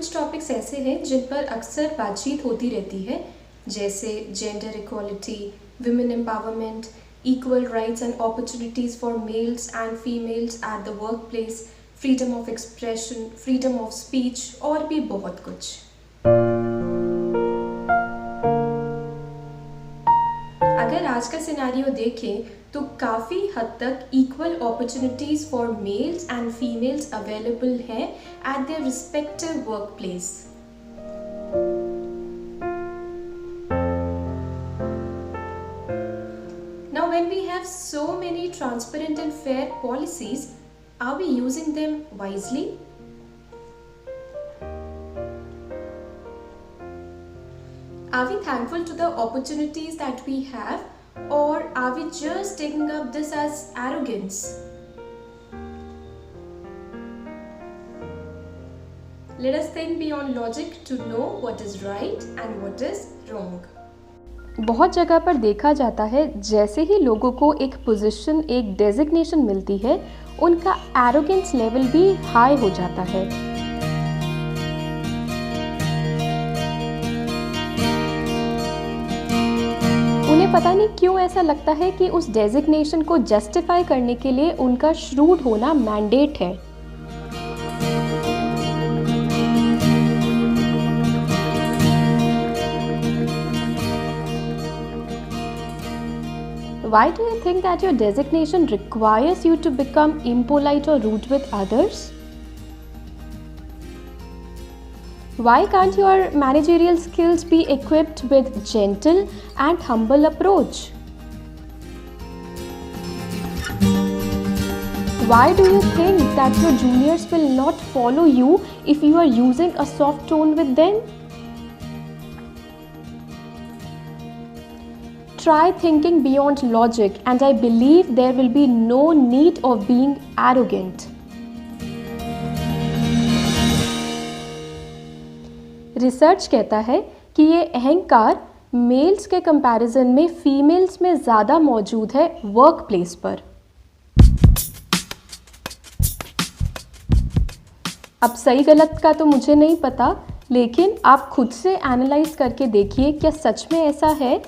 कुछ टॉपिक्स ऐसे हैं जिन पर अक्सर बातचीत होती रहती है, जैसे gender equality, women empowerment, equal rights and opportunities for males and females at the work place, freedom of expression, freedom of speech और भी बहुत कुछ। अगर आज का सिनेरियो देखें तो काफ़ी हद तक equal opportunities for males and females available हैं at their respective workplace. Now when we have so many transparent and fair policies, are we using them wisely? Are we thankful to the opportunities that we have, or are we just taking up this as arrogance? Let us think beyond logic to know what is right and what is wrong. बहुत जगह पर देखा जाता है जैसे ही लोगों को एक पोजीशन, एक डेजिग्नेशन मिलती है, उनका एरोगेंस लेवल भी हाई हो जाता है। उन्हें पता नहीं क्यों ऐसा लगता है कि उस डेजिग्नेशन को जस्टिफाई करने के लिए उनका श्रूड होना मैंडेट है। Why do you think that your designation requires you to become impolite or rude with others? Why can't your managerial skills be equipped with gentle and humble approach? Why do you think that your juniors will not follow you if you are using a soft tone with them? Try thinking beyond logic, and I believe there will be no need of being arrogant. Research कहता है कि ये अहंकार mails के comparison में females में ज़्यादा मौजूद है वर्क प्लेस पर। अब सही गलत का तो मुझे नहीं पता, लेकिन आप खुद से एनालाइज करके देखिए, क्या सच में ऐसा है?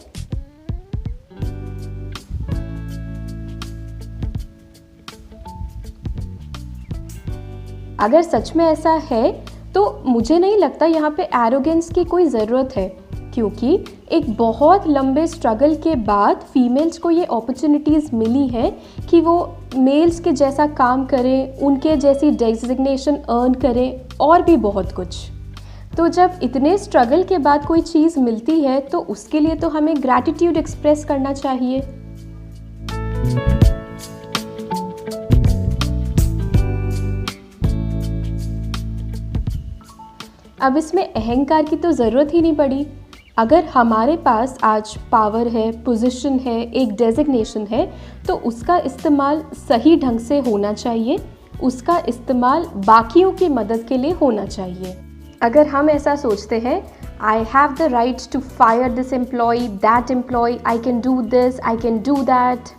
अगर सच में ऐसा है तो मुझे नहीं लगता यहाँ पे एरोगेंस की कोई ज़रूरत है, क्योंकि एक बहुत लंबे स्ट्रगल के बाद फीमेल्स को ये अपॉर्चुनिटीज़ मिली हैं कि वो मेल्स के जैसा काम करें, उनके जैसी डेजिग्नेशन अर्न करें और भी बहुत कुछ। तो जब इतने स्ट्रगल के बाद कोई चीज़ मिलती है तो उसके लिए तो हमें ग्रैटिट्यूड एक्सप्रेस करना चाहिए। अब इसमें अहंकार की तो ज़रूरत ही नहीं पड़ी। अगर हमारे पास आज पावर है, पोजीशन है, एक डेजिग्नेशन है, तो उसका इस्तेमाल सही ढंग से होना चाहिए, उसका इस्तेमाल बाकियों की मदद के लिए होना चाहिए। अगर हम ऐसा सोचते हैं, I have the right to fire this employ, that employ, I can do this, I can do that,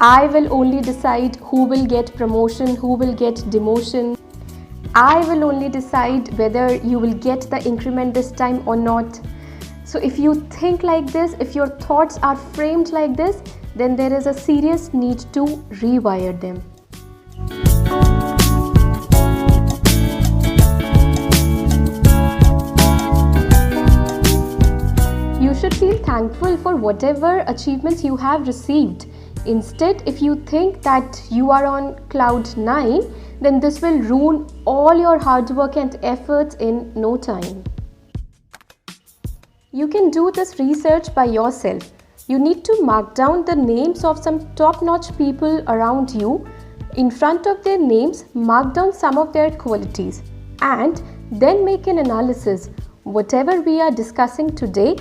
I will only decide who will get promotion, who will get demotion. I will only decide whether you will get the increment this time or not. So if you think like this, if your thoughts are framed like this, then there is a serious need to rewire them. You should feel thankful for whatever achievements you have received. Instead, if you think that you are on cloud 9, then this will ruin all your hard work and efforts in no time. You can do this research by yourself. You need to mark down the names of some top-notch people around you. In front of their names, mark down some of their qualities and then make an analysis. Whatever we are discussing today,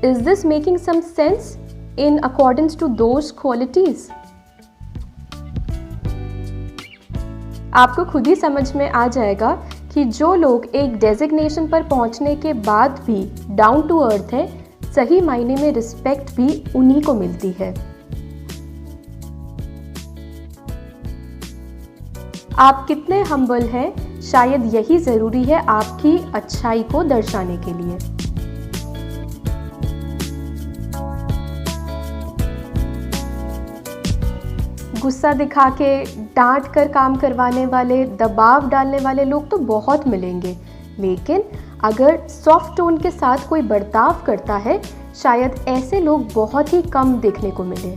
is this making some sense in accordance to those qualities? आपको खुद ही समझ में आ जाएगा कि जो लोग एक designation पर पहुंचने के बाद भी डाउन टू अर्थ हैं, सही मायने में रिस्पेक्ट भी उन्हीं को मिलती है। आप कितने हम्बल हैं, शायद यही ज़रूरी है आपकी अच्छाई को दर्शाने के लिए। गुस्सा दिखा के, डांट कर काम करवाने वाले, दबाव डालने वाले लोग तो बहुत मिलेंगे, लेकिन अगर सॉफ्ट टोन के साथ कोई बर्ताव करता है, शायद ऐसे लोग बहुत ही कम देखने को मिले।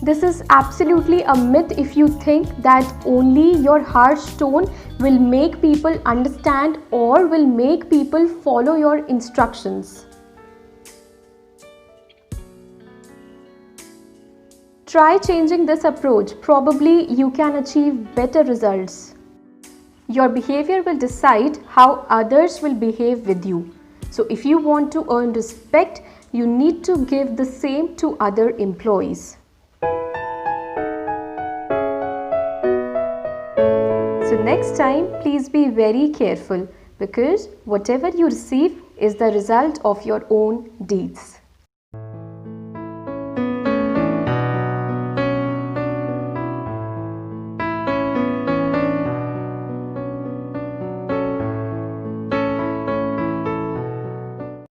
This is absolutely a myth if you think that only your harsh tone will make people understand or will make people follow your instructions. Try changing this approach. Probably you can achieve better results. Your behavior will decide how others will behave with you. So if you want to earn respect, you need to give the same to other employees. So next time, please be very careful, because whatever you receive is the result of your own deeds.